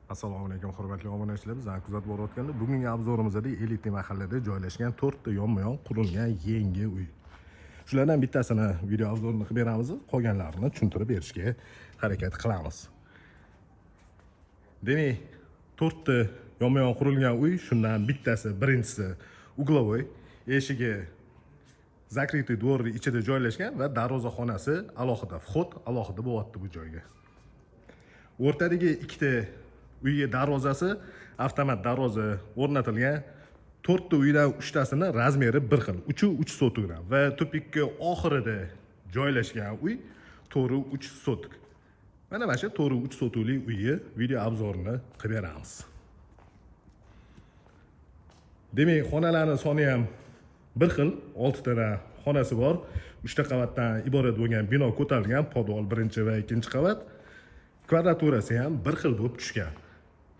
Assalomu alaykum hurmatli obunachilar. Bizani kuzatib borayotganda bugungi obzorimizda elitli mahallada joylashgan 4 ta yonma-yon qurilgan yangi uy. Shulardan bittasini video obzorini qilib beramiz, qolganlarini tushuntirib berishga harakat qilamiz. Demak, 4 ta yonma-yon qurilgan uy, shundan bittasi, birinchisi uglovoy, eshigi zakrytый dvorni ichida joylashgan va darvozaxonasi alohida, vxod alohida bo'lyapti bu joyga. O'rtadagi ikkita uyga darvozasi avtomat darvoza o'rnatilgan. 4 ta uydan 3 tasini razmeri bir xil, 3 3 sotikdan va tupikka oxirida joylashgan uy 4 3 sotik. Mana shu 4 3 sotikli uyni video obzorini qilib beramiz. Demak, xonalarning soni ham bir xil, 6 ta xonasi bor. 3 ta qavatdan iborat bo'lgan bino ko'tarilgan, podval birinchi va ikkinchi qavat. Kvadraturasi ham bir xil bo'lib tushgan.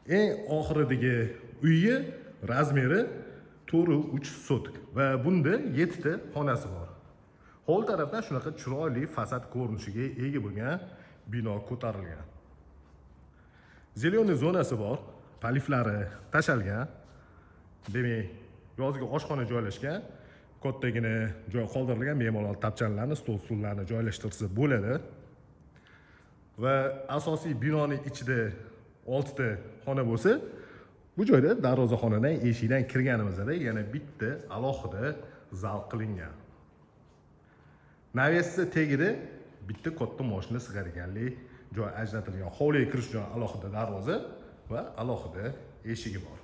Eng oxiridagi uyni razmeri 4 3 sotik va bunda 7 ta xonasi bor. Hovl tarafdan shunaqa chiroyli fasad ko'rinishiga ega bo'lgan bino ko'tarilgan. Zeleniy zonasi bor, paliflari tashalgan. Demak, yozgi oshxona joylashgan, kattagina joy qoldirilgan, bemalol tapchanlarni, stol-stullarni joylashtirsa bo'ladi. Va asosiy binoning ichida 6 ta xona bo'lsa, bu joyda darvozaxonadan eshikdan kirganimizda yana bitta alohida zal qilingan. Naviyasida tagida bitta katta mashina sig'adiganlik joy ajratilgan. Hovliga kirish uchun alohida darvoza va alohida eshigi bor.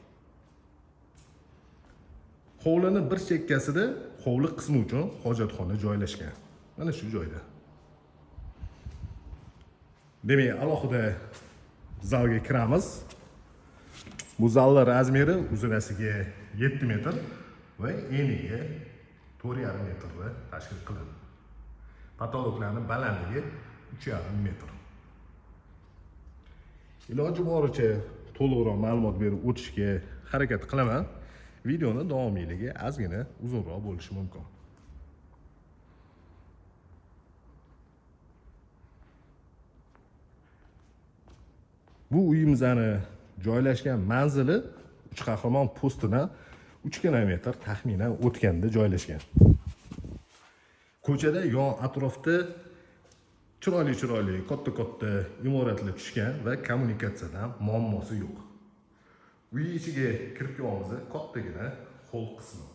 Hovlining bir chekkasida hovli qismi uchun hojatxona joylashgan. Mana shu joyda. Demak, alohida zalga kiramiz. Bu zallar razmeri uzunasiga 7 metr va eniga 4,5 metrni tashkil qiladi. Patologlarning balandligi 3,5 metr. Iloji boricha to'liqroq ma'lumot berib o'tishga harakat qilaman. Videoning davomiyligi ozgina uzunroq bo'lishi mumkin. Bu uyimizning joylashgan manzili Uch Qahramon postidan 3 kilometr taxminan o'tganda joylashgan. Ko'chada yon atrofda chiroyli, katta imoratlar tushgan va kommunikatsiyadan muammosi yo'q. Uy ichiga kirib kelganimizda kattagina hol qismi.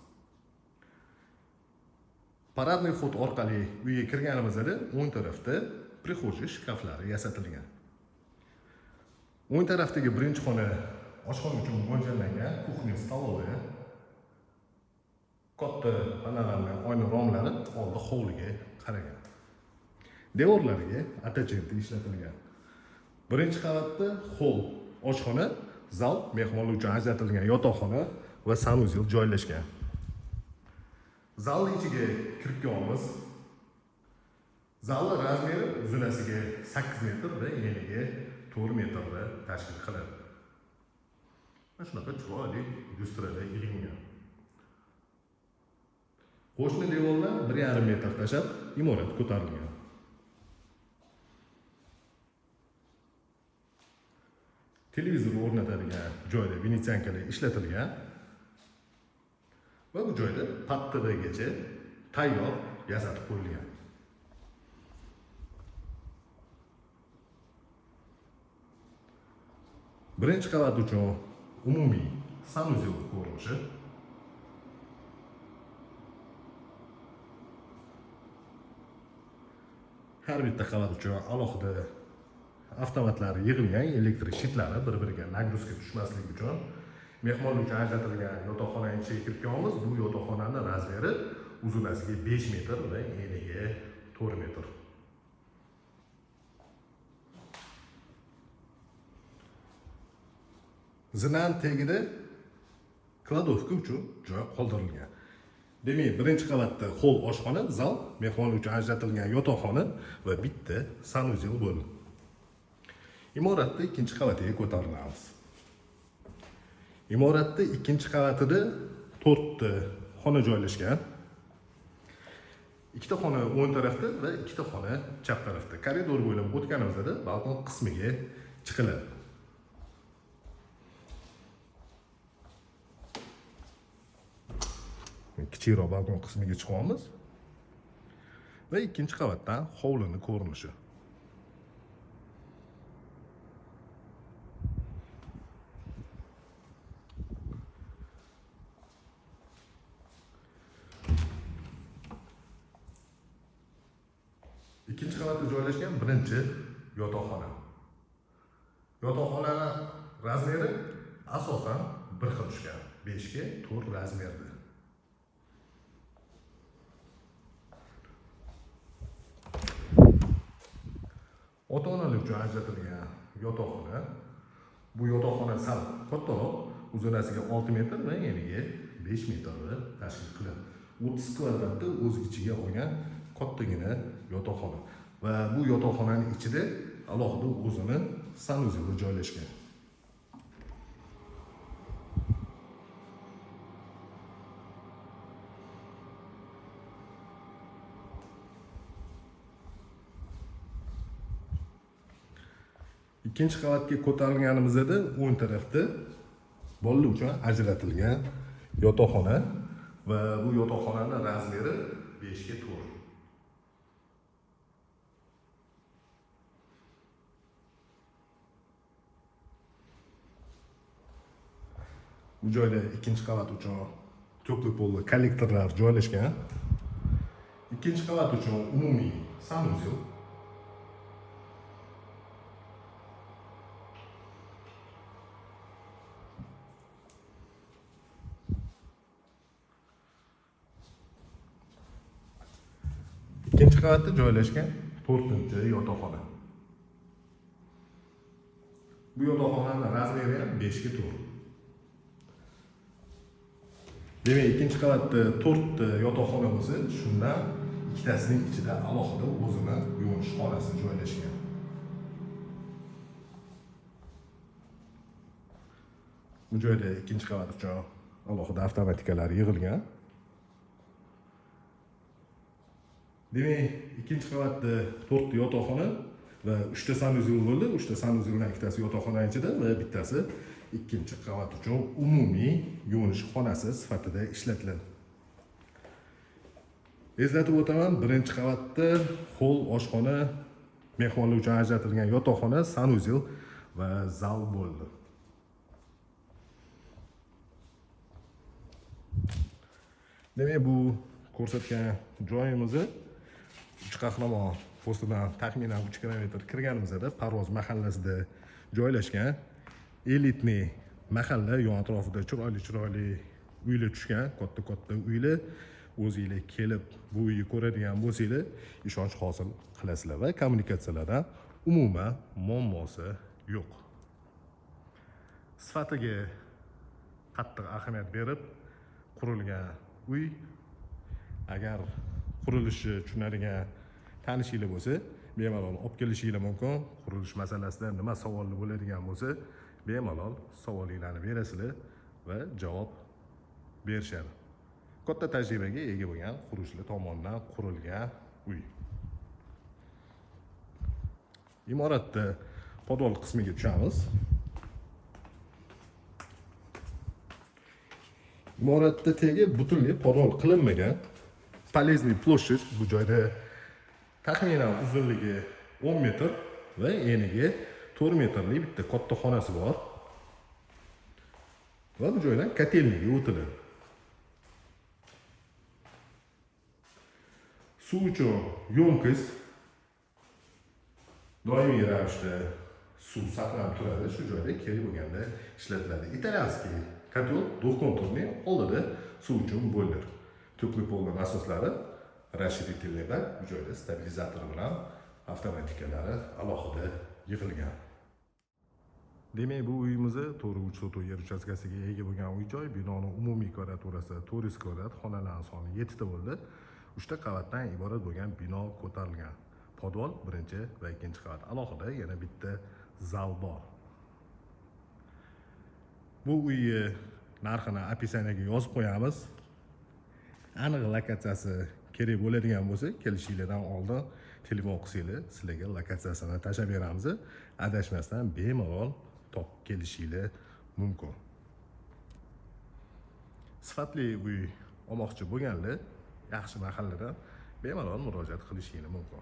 Paradniy vxod orqali uyga kirganimizda o'ng tarafda prixo'ja shkaflari yasatilgan. O'ng tarafdagi birinchi xona oshxona uchun mo'ljallangan, kuxnya, stolovoya. Katta panalarning oyna romlari oldi hovliga qaragan. Devorlariga attachment ishlatilgan. Birinchi qavatda hol, oshxona, zal, mehmonlar uchun ajratilgan yotoqxona va sanuzel joylashgan. Zal ichiga kirib kelamiz. Zal razmeri uzunasiga 8 metr va eniga 4 metrni tashkil qiladi. Mana shunaqa chiroyli lyustrada ilingan. Qo'shni devordan 1,5 metr tashab imorat ko'tarilgan. Televizor o'rnatadigan joyda venetsiyankalar ishlatilgan. Va bu joyda pattig'igacha tayyor yasatib qo'yilgan. Birinchi qavat uchun umumiy sanuzel ko'rinishi. Har bitta qavat uchun alohida avtomatlari yig'ilgan, elektrik shitlari bir-biriga nagruzka tushmasligi uchun mehmonlar uchun ajratilgan yotoqxonaning ichiga kirib kelamiz. Bu yotoqxonaning razmeri uzunasiga 5 metr va eniga 4 metr. Zinan tagida kladovka uchun joy qoldirilgan. Demak, birinchi qavatda hol oshxona, zal, mehmonlar uchun ajratilgan yotoqxona va bitta sanuzel bo'ldi. Imoratda ikkinchi qavatiga ko'tarilamiz. Imoratda ikkinchi qavatida 4 ta xona joylashgan. 2 ta xona o'ng tarafda va 2 ta xona chap tarafda. Koridor bo'ylab o'tganimizda balkon qismiga chiqiladi. kichikroq balkon qismiga chiqamiz va ikkinchi qavatdan hovlini ko'rinishi. Ikkinchi qavatda joylashgan birinchi yotoqxona. Yotoqxonaning razmeri asosan bir xil tushgan, 5 ga 4 razmerda. Ota-onalar uchun ajratilgan yotoqxona. Bu yotoqxona sal kattaroq, uzunasiga 6 metr va eniga 5 metrni tashkil qiladi. 30 kvadratni o'z ichiga olgan kattagina yotoqxona va bu yotoqxonaning ichida alohida o'zini sanuzeli joylashgan. Ikkinchi qavatga ko'tarilganimizda o'ng tarafda bolalar uchun ajratilgan yotoqxona va bu yotoqxonaning razmeri 5 ga 4. Bu joyda ikkinchi qavat uchun ko'plik polli kollektorlar joylashgan. Ikkinchi qavat uchun umumiy sanuzel. İkinci qavatda joylashgan 4-chi yotoqxona. Bu yotoqxonaning razmeri ham 5 ga 4. Demak, ikkinchi qavatda 4 ta yotoqxona bo'lsa, shundan ikkitasining ichida alohida o'zini yuvinish xonasi joylashgan. Bu joyda ikkinchi qavat uchun alohida avtomatikalar yig'ilgan. Demak, ikkinchi qavatda 4 ta yotoqxona va 3 ta sanuzel bo'ldi. 3 ta sanuzeldan ikkitasi yotoqxonaning ichida va bittasi ikkinchi qavat uchun umumiy yuvinish xonasi sifatida ishlatiladi. Eslatib o'taman, birinchi qavatda hol, oshxona, mehmonlar uchun ajratilgan yotoqxona, sanuzel va zal bo'ldi. Demak, bu ko'rsatgan joyimizni Uch Qahramon postidan taxminan 3 kilometr kirganimizda Parvoz mahallasida joylashgan elitniy mahalla, yon atrofida chiroyli uylar tushgan, katta uylar. O'zingizlar kelib bu uyni ko'radigan bo'lsanglar, ishonch hosil qilasizlar va kommunikatsiyalardan umuman muammosi yo'q. Sifatiga qattiq ahamiyat berib qurilgan uy. Agar qurilishni tushunadigan tanishinglar bo'lsa, bemalol olib kelishinglar mumkin. Qurilish masalasida nima savollar bo'ladigan bo'lsa, bemalol savolinglarni berasizlar va javob berishadi. Katta tajribaga ega bo'lgan quruvchilar tomonidan qurilgan uy. Imoratda podval qismiga tushamiz. Imoratda tegi butunlay podval qilinmagan. Полезный площадь bu joyda taxminan uzunligi 10 metr va eniga 4 metrlik bitta katta xonasi bor. Va bu joydan kotelniga o'tiladi. Suv uchun yo'nqis doimiy ravishda suv saqlanib turadi. Shu joyda kerak bo'lganda ishlatiladi. Italyanskiy kotel двухконтурный, oldida suv uchun boiler. Ko'plik bo'lgan asoslari расширительныйlar, bu joyda stabilizator bilan avtomatikalari alohida yig'ilgan. Demak, bu uyimizni 4,5 yer uchastkasiga ega bo'lgan uy-joy. Binoning umumiy kvadraturasi 400 kvadrat, xonalarning soni 7 ta bo'ldi. 3 ta qavatdan iborat bo'lgan bino ko'tarilgan. Podval birinchi va ikkinchi qavat. Alohida yana bitta zal bor. Bu uyni narxini opisiyaga yozib qo'yamiz. Aniq lokatsiyasi kerak bo'ladigan bo'lsa, kelishinglardan oldin telefon qilsanglar, sizlarga lokatsiyasini tashlab beramiz. Adashmasdan bemalol topib kelishinglar mumkin. Sifatli uy olmoqchi bo'lganlar yaxshi mahalladan bemalol murojaat qilishingiz mumkin.